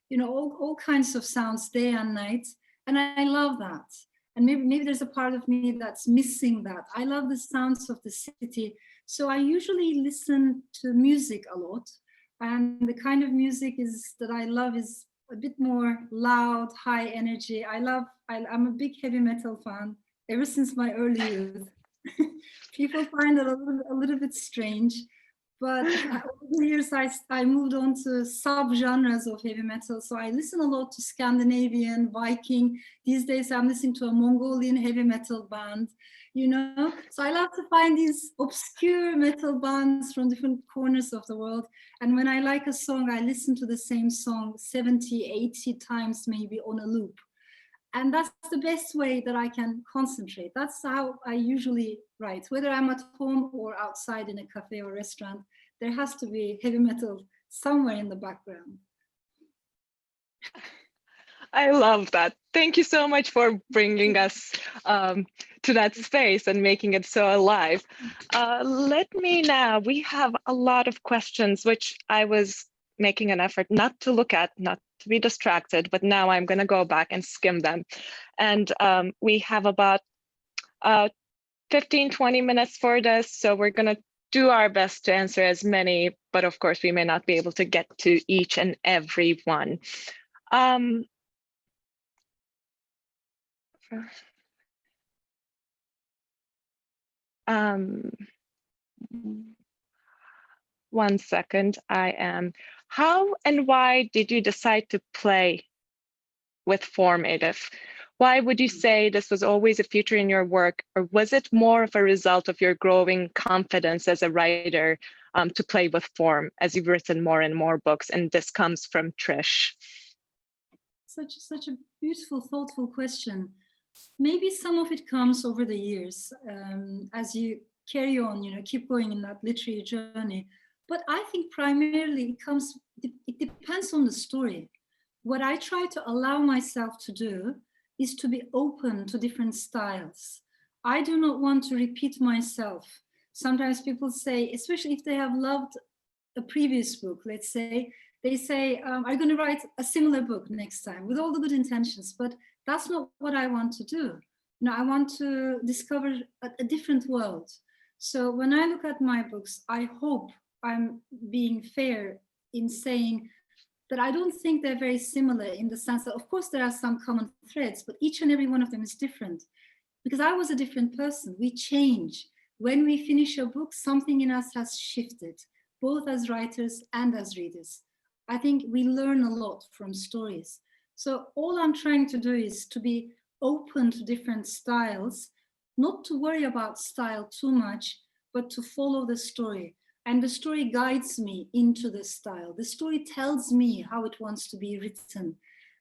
you know, all kinds of sounds day and night. And I love that. And maybe there's a part of me that's missing that. I love the sounds of the city. So I usually listen to music a lot. And the kind of music that I love is a bit more loud, high energy. I'm a big heavy metal fan. Ever since my early youth. People find it a little bit strange, but over the years I moved on to sub-genres of heavy metal. So I listen a lot to Scandinavian, Viking. These days I'm listening to a Mongolian heavy metal band, you know? So I love to find these obscure metal bands from different corners of the world. And when I like a song, I listen to the same song 70, 80 times maybe on a loop. And that's the best way that I can concentrate. That's how I usually write. Whether I'm at home or outside in a cafe or restaurant, there has to be heavy metal somewhere in the background. I love that. Thank you so much for bringing us to that space and making it so alive. We have a lot of questions, which I was making an effort not to look at, not to be distracted, but now I'm going to go back and skim them. And we have about 15, 20 minutes for this. So we're going to do our best to answer as many, but of course we may not be able to get to each and every one. One second, how and why did you decide to play with form, Elif? Why would you say this was always a feature in your work, or was it more of a result of your growing confidence as a writer to play with form as you've written more and more books? And this comes from Trish. Such a beautiful, thoughtful question. Maybe some of it comes over the years as you carry on, you know, keep going in that literary journey. But I think primarily it depends on the story. What I try to allow myself to do is to be open to different styles. I do not want to repeat myself. Sometimes people say, especially if they have loved a previous book, let's say, they say, I'm going to write a similar book next time with all the good intentions, but that's not what I want to do. You know, I want to discover a different world. So when I look at my books, I hope I'm being fair in saying that I don't think they're very similar in the sense that, of course, there are some common threads, but each and every one of them is different. Because I was a different person. We change. When we finish a book, something in us has shifted, both as writers and as readers. I think we learn a lot from stories. So all I'm trying to do is to be open to different styles, not to worry about style too much, but to follow the story. And the story guides me into the style. The story tells me how it wants to be written.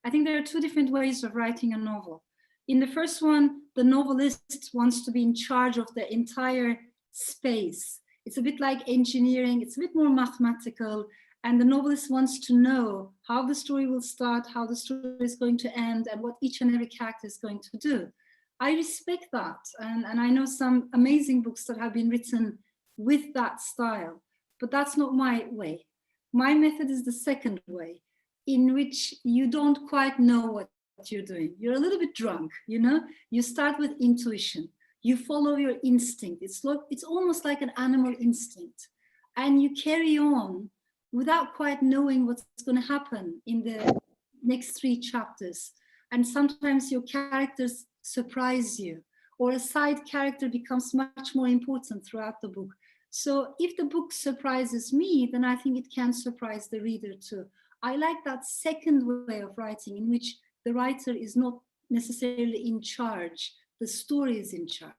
I think there are two different ways of writing a novel. In the first one, the novelist wants to be in charge of the entire space. It's a bit like engineering, it's a bit more mathematical, and the novelist wants to know how the story will start, how the story is going to end, and what each and every character is going to do. I respect that, and I know some amazing books that have been written with that style, but that's not my way. My method is the second way. in which you don't quite know what you're doing. You're a little bit drunk, you know? You start with intuition. You follow your instinct. It's almost like an animal instinct. And you carry on without quite knowing what's going to happen in the next 3 chapters. And sometimes your characters surprise you, or a side character becomes much more important throughout the book. So if the book surprises me, then I think it can surprise the reader too. I like that second way of writing, in which the writer is not necessarily in charge. The story is in charge.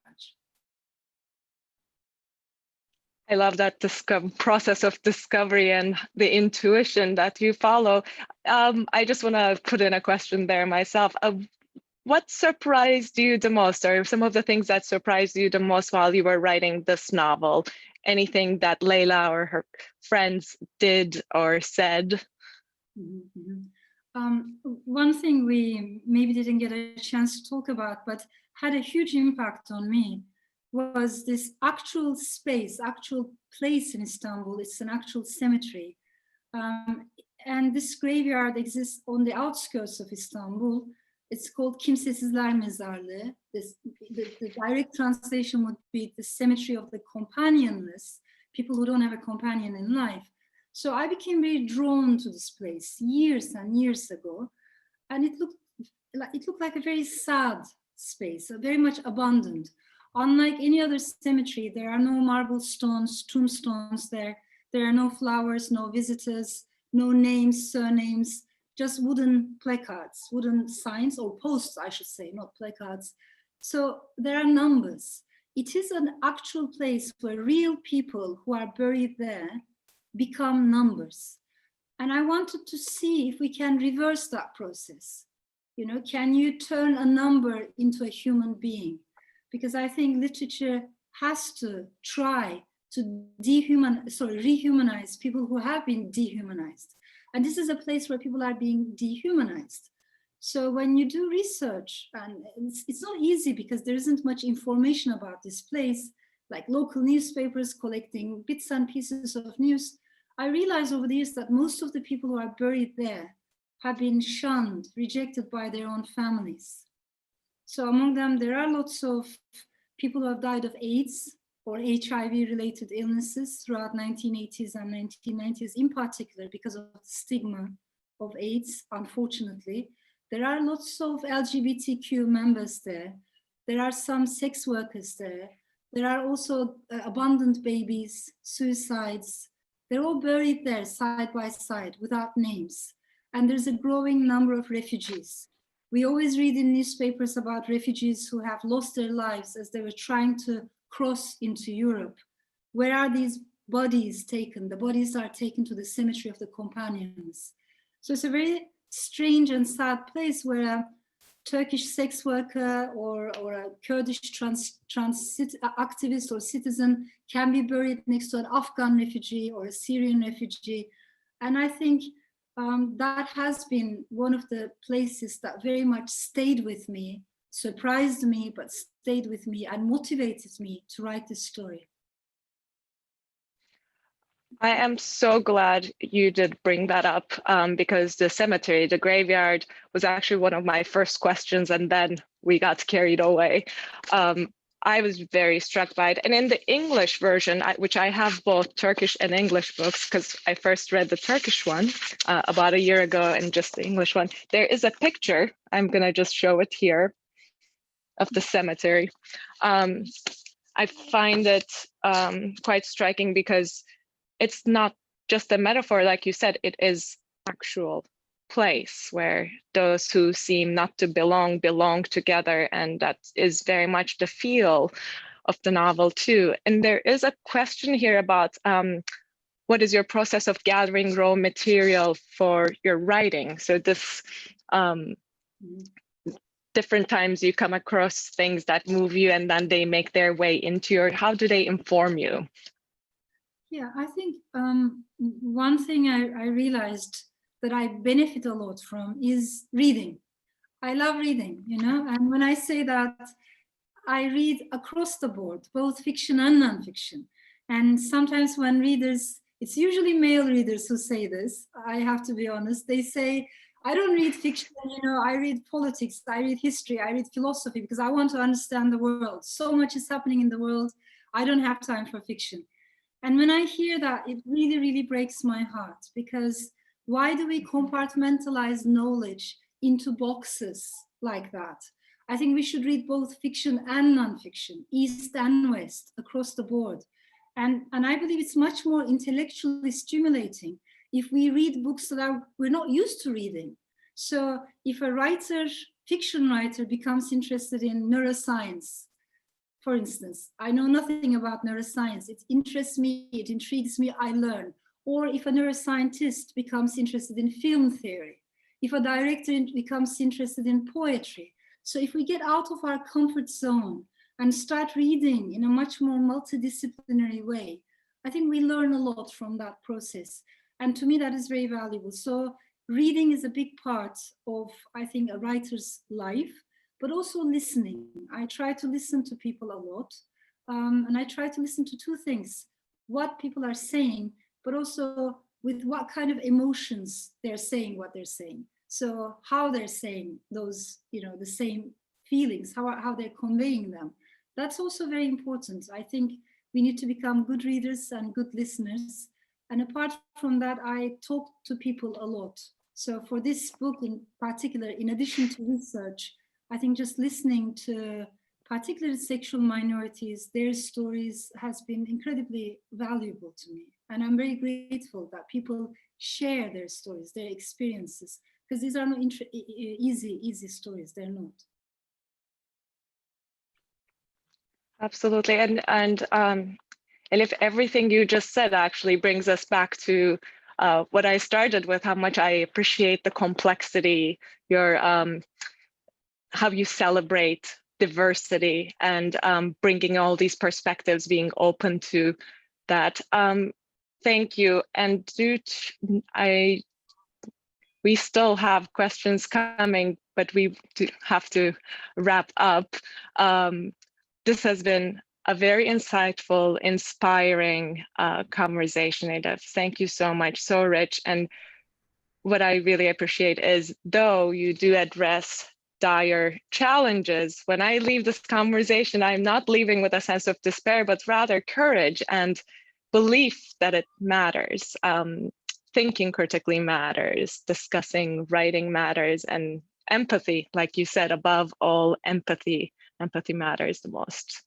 I love that process of discovery and the intuition that you follow. I just want to put in a question there myself. What surprised you the most, or some of the things that surprised you the most while you were writing this novel? Anything that Leila or her friends did or said? One thing we maybe didn't get a chance to talk about, but had a huge impact on me, was this actual space, actual place in Istanbul. It's an actual cemetery. And this graveyard exists on the outskirts of Istanbul. It's called Kimsesizler Mezarlığı. The direct translation would be the cemetery of the companionless, people who don't have a companion in life. So I became very drawn to this place years and years ago. And it looked like a very sad space, very much abandoned. Unlike any other cemetery, there are no marble stones, tombstones there. There are no flowers, no visitors, no names, surnames, just wooden placards, wooden signs, or posts, I should say, not placards. So there are numbers. It is an actual place where real people who are buried there become numbers. And I wanted to see if we can reverse that process. You know, can you turn a number into a human being? Because I think literature has to try to rehumanize people who have been dehumanized. And this is a place where people are being dehumanized. So when you do research, and it's not easy because there isn't much information about this place, like local newspapers collecting bits and pieces of news, I realized over the years that most of the people who are buried there have been shunned, rejected by their own families. So among them, there are lots of people who have died of AIDS or HIV-related illnesses throughout 1980s and 1990s, in particular because of the stigma of AIDS, unfortunately. There are lots of LGBTQ members there. There are some sex workers there. There are also abandoned babies, suicides. They're all buried there side by side without names. And there's a growing number of refugees. We always read in newspapers about refugees who have lost their lives as they were trying to cross into Europe. Where are these bodies taken? The bodies are taken to the cemetery of the companions. So it's a very strange and sad place where a Turkish sex worker or a Kurdish trans activist or citizen can be buried next to an Afghan refugee or a Syrian refugee. And I think that has been one of the places that very much stayed with me, surprised me, but stayed with me and motivated me to write this story. I am so glad you did bring that up because the cemetery, the graveyard, was actually one of my first questions, and then we got carried away. I was very struck by it. And in the English version, which I have both Turkish and English books, because I first read the Turkish one about a year ago and just the English one, there is a picture, I'm going to just show it here, of the cemetery. I find it quite striking because it's not just a metaphor, like you said, it is actual place where those who seem not to belong together, and that is very much the feel of the novel too. And there is a question here about what is your process of gathering raw material for your writing? So this different times you come across things that move you and then they make their way into your, how do they inform you? Yeah, I think one thing I realized that I benefit a lot from is reading. I love reading, you know, and when I say that, I read across the board, both fiction and nonfiction. And sometimes when readers It's usually male readers who say this. I have to be honest. They say, I don't read fiction, I read politics, I read history, I read philosophy because I want to understand the world. So much is happening in the world. I don't have time for fiction. And when I hear that, it really, really breaks my heart, because why do we compartmentalize knowledge into boxes like that? I think we should read both fiction and nonfiction, East and West, across the board. And I believe it's much more intellectually stimulating if we read books that we're not used to reading. So if a fiction writer becomes interested in neuroscience, for instance, I know nothing about neuroscience. It interests me, it intrigues me, I learn. Or if a neuroscientist becomes interested in film theory, if a director becomes interested in poetry. So if we get out of our comfort zone and start reading in a much more multidisciplinary way, I think we learn a lot from that process. And to me, that is very valuable. So reading is a big part of, I think, a writer's life, but also listening. I try to listen to people a lot. And I try to listen to two things: what people are saying, but also with what kind of emotions they're saying what they're saying. So how they're saying those, the same feelings, how they're conveying them. That's also very important. I think we need to become good readers and good listeners. And apart from that, I talk to people a lot. So for this book in particular, in addition to research, I think just listening to particularly sexual minorities, their stories has been incredibly valuable to me. And I'm very grateful that people share their stories, their experiences, because these are not easy stories, they're not. Absolutely. And Elif, everything you just said actually brings us back to what I started with, how much I appreciate the complexity, how you celebrate diversity and bringing all these perspectives, being open to that. Thank you. And we still have questions coming, but we do have to wrap up. This has been a very insightful, inspiring conversation, Elif. Thank you so much, so rich. And what I really appreciate is, though you do address dire challenges, when I leave this conversation, I'm not leaving with a sense of despair, but rather courage and belief that it matters. Thinking critically matters, discussing writing matters, and empathy, like you said, above all, empathy matters the most.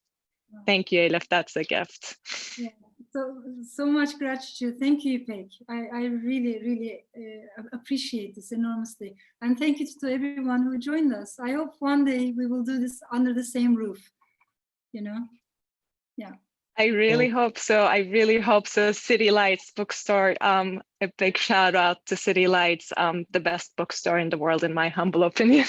Thank you, Elif, that's a gift. Yeah. So much gratitude. Thank you, Ipek. I really appreciate this enormously. And thank you to everyone who joined us. I hope one day we will do this under the same roof, Yeah. I really hope so. I really hope so. City Lights bookstore, a big shout out to City Lights, the best bookstore in the world, in my humble opinion.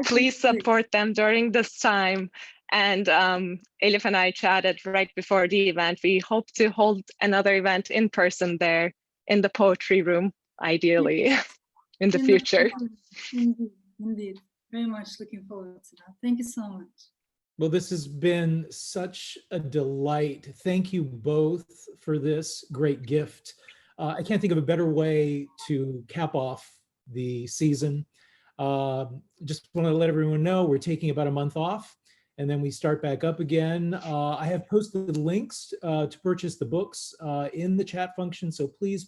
Please support them during this time. And Elif and I chatted right before the event. We hope to hold another event in person there in the poetry room, ideally, in the future. Indeed. Very much looking forward to that. Thank you so much. Well, this has been such a delight. Thank you both for this great gift. I can't think of a better way to cap off the season. Just want to let everyone know we're taking about a month off, and then we start back up again. I have posted links to purchase the books in the chat function, so please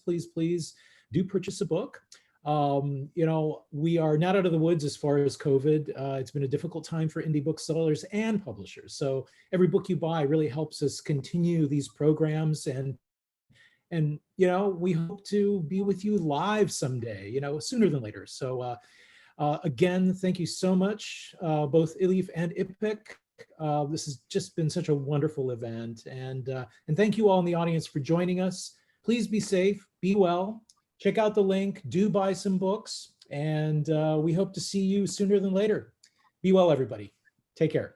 do purchase a book. We are not out of the woods as far as COVID. It's been a difficult time for indie booksellers and publishers. So every book you buy really helps us continue these programs, and we hope to be with you live someday, sooner than later. So again, thank you so much, both Elif and Ipek. This has just been such a wonderful event, and thank you all in the audience for joining us. Please be safe, be well. Check out the link, do buy some books, and we hope to see you sooner than later. Be well, everybody. Take care.